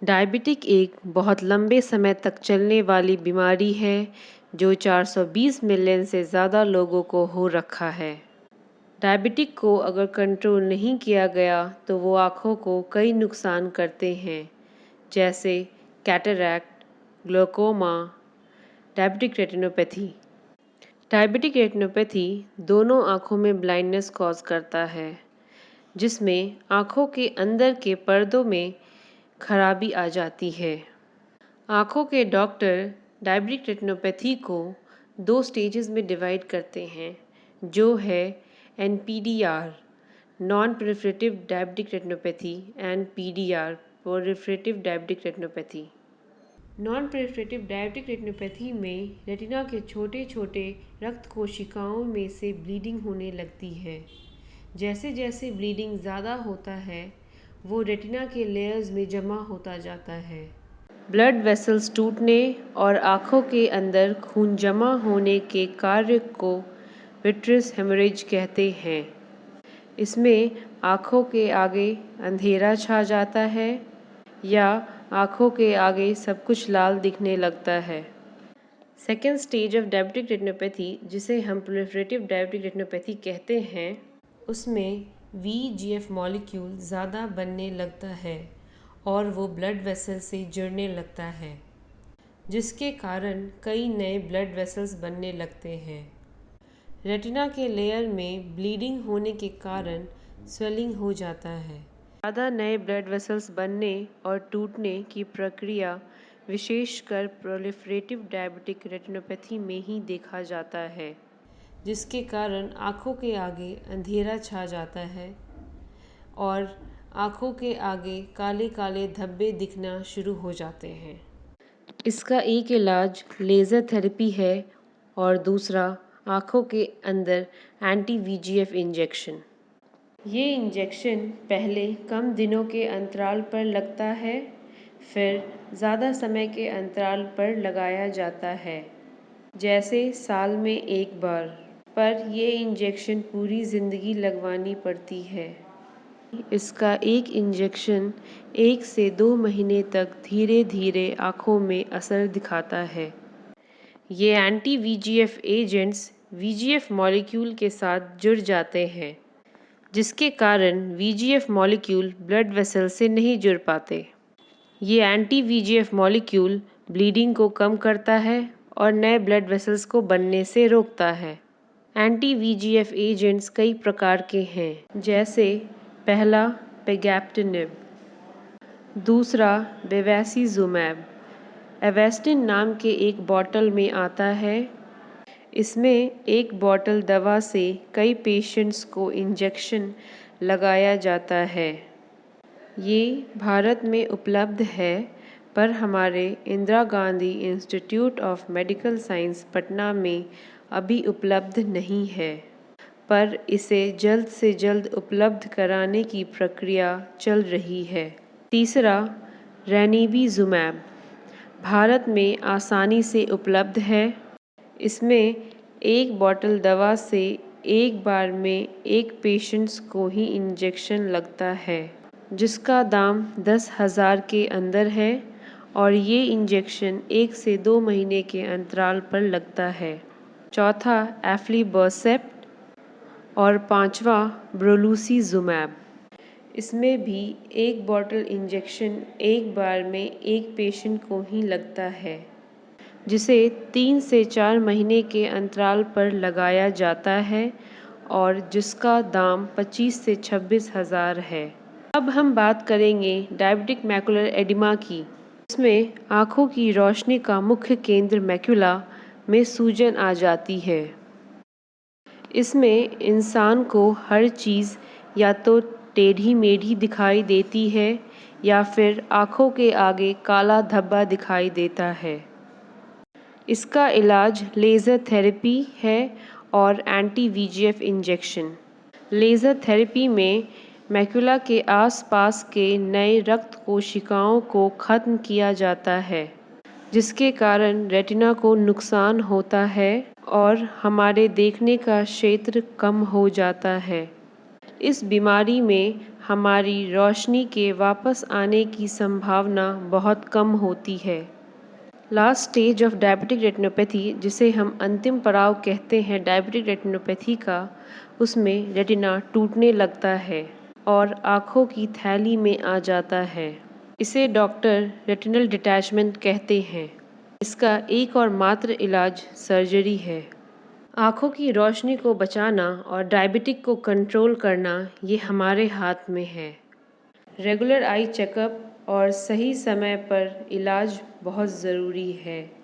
Diabetic एक बहुत लंबे समय तक चलने वाली बीमारी है जो 420 मिलियन से ज़्यादा लोगों को हो रखा है। डायबिटिक को अगर कंट्रोल नहीं किया गया तो वो आँखों को कई नुकसान करते हैं, जैसे cataract, glaucoma, diabetic retinopathy. Diabetic retinopathy दोनों आँखों में ब्लाइंडनेस कॉज करता है, जिसमें आँखों के अंदर के पर्दों में खराबी आ जाती है। आँखों के डॉक्टर डायबिटिक रेटिनोपैथी को 2 स्टेजेस में डिवाइड करते हैं, जो है NPDR non proliferative diabetic retinopathy and PDR proliferative diabetic retinopathy. Non proliferative diabetic retinopathy में रेटिना के छोटे छोटे रक्त कोशिकाओं में से ब्लीडिंग होने लगती है। जैसे जैसे ब्लीडिंग ज़्यादा होता है वो रेटिना के लेयर्स में जमा होता जाता है। ब्लड वेसल्स टूटने और आँखों के अंदर खून जमा होने के कार्य को विट्रियस हेमोरेज कहते हैं। इसमें आँखों के आगे अंधेरा छा जाता है या आँखों के आगे सब कुछ लाल दिखने लगता है। Second stage of diabetic retinopathy, जिसे हम प्रोलिफरेटिव डायबिटिक रेटिनोपैथी कहते हैं, उसमें VEGF मॉलिक्यूल ज़्यादा बनने लगता है और वो ब्लड वेसल से जुड़ने लगता है, जिसके कारण कई नए ब्लड वेसल्स बनने लगते हैं। रेटिना के लेयर में ब्लीडिंग होने के कारण स्वेलिंग हो जाता है। ज़्यादा नए ब्लड वेसल्स बनने और टूटने की प्रक्रिया विशेषकर प्रोलिफरेटिव डायबिटिक रेटिनोपैथी में ही देखा जाता है, जिसके कारण आँखों के आगे अंधेरा छा जाता है और आँखों के आगे काले काले धब्बे दिखना शुरू हो जाते हैं। इसका एक इलाज लेज़र थेरेपी है और दूसरा आँखों के अंदर anti-VEGF इंजेक्शन। ये इंजेक्शन पहले कम दिनों के अंतराल पर लगता है, फिर ज़्यादा समय के अंतराल पर लगाया जाता है, जैसे साल में एक बार। पर ये इंजेक्शन पूरी ज़िंदगी लगवानी पड़ती है। इसका एक इंजेक्शन 1 से 2 महीने तक धीरे धीरे आँखों में असर दिखाता है। ये anti-VEGF एजेंट्स VEGF मॉलिक्यूल के साथ जुड़ जाते हैं, जिसके कारण VEGF मॉलिक्यूल ब्लड वेसल से नहीं जुड़ पाते। ये anti-VEGF मॉलिक्यूल ब्लीडिंग को कम करता है और नए ब्लड वेसल्स को बनने से रोकता है। anti-VEGF एजेंट्स कई प्रकार के हैं, जैसे पहला पेगैप्टेनिब, दूसरा बेवैसिजुमैब। एवेस्टिन नाम के एक बॉटल में आता है। इसमें एक बॉटल दवा से कई पेशेंट्स को इंजेक्शन लगाया जाता है। ये भारत में उपलब्ध है, पर हमारे Indira Gandhi institute of medical science Patna में अभी उपलब्ध नहीं है, पर इसे जल्द से जल्द उपलब्ध कराने की प्रक्रिया चल रही है। तीसरा रैनीबिजुमैब भारत में आसानी से उपलब्ध है। इसमें एक बॉटल दवा से एक बार में एक पेशेंट्स को ही इंजेक्शन लगता है, जिसका दाम 10,000 के अंदर है और ये इंजेक्शन 1 से 2 महीने के अंतराल पर लगता है। चौथा एफ्लिबर्सेप्ट और पांचवा ब्रोलुसिजुमैब। इसमें भी एक बॉटल इंजेक्शन एक बार में एक पेशेंट को ही लगता है, जिसे 3 से 4 महीने के अंतराल पर लगाया जाता है और जिसका दाम 25 से 26,000 है। अब हम बात करेंगे डायबिटिक मैकुलर एडिमा की। इसमें आँखों की रोशनी का मुख्य केंद्र मैकुला में सूजन आ जाती है। इसमें इंसान को हर चीज़ या तो टेढ़ी मेढ़ी दिखाई देती है या फिर आँखों के आगे काला धब्बा दिखाई देता है। इसका इलाज लेज़र थेरेपी है और anti-VEGF इंजेक्शन। लेज़र थेरेपी में मैकुला के आसपास के नए रक्त कोशिकाओं को ख़त्म किया जाता है, जिसके कारण रेटिना को नुकसान होता है और हमारे देखने का क्षेत्र कम हो जाता है। इस बीमारी में हमारी रोशनी के वापस आने की संभावना बहुत कम होती है। Last stage of diabetic retinopathy, जिसे हम अंतिम पड़ाव कहते हैं डायबिटिक रेटिनोपैथी का, उसमें रेटिना टूटने लगता है और आँखों की थैली में आ जाता है। इसे डॉक्टर रेटिनल डिटैचमेंट कहते हैं। इसका एक और मात्र इलाज सर्जरी है। आँखों की रोशनी को बचाना और डायबिटिक को कंट्रोल करना ये हमारे हाथ में है। रेगुलर आई चेकअप और सही समय पर इलाज बहुत ज़रूरी है।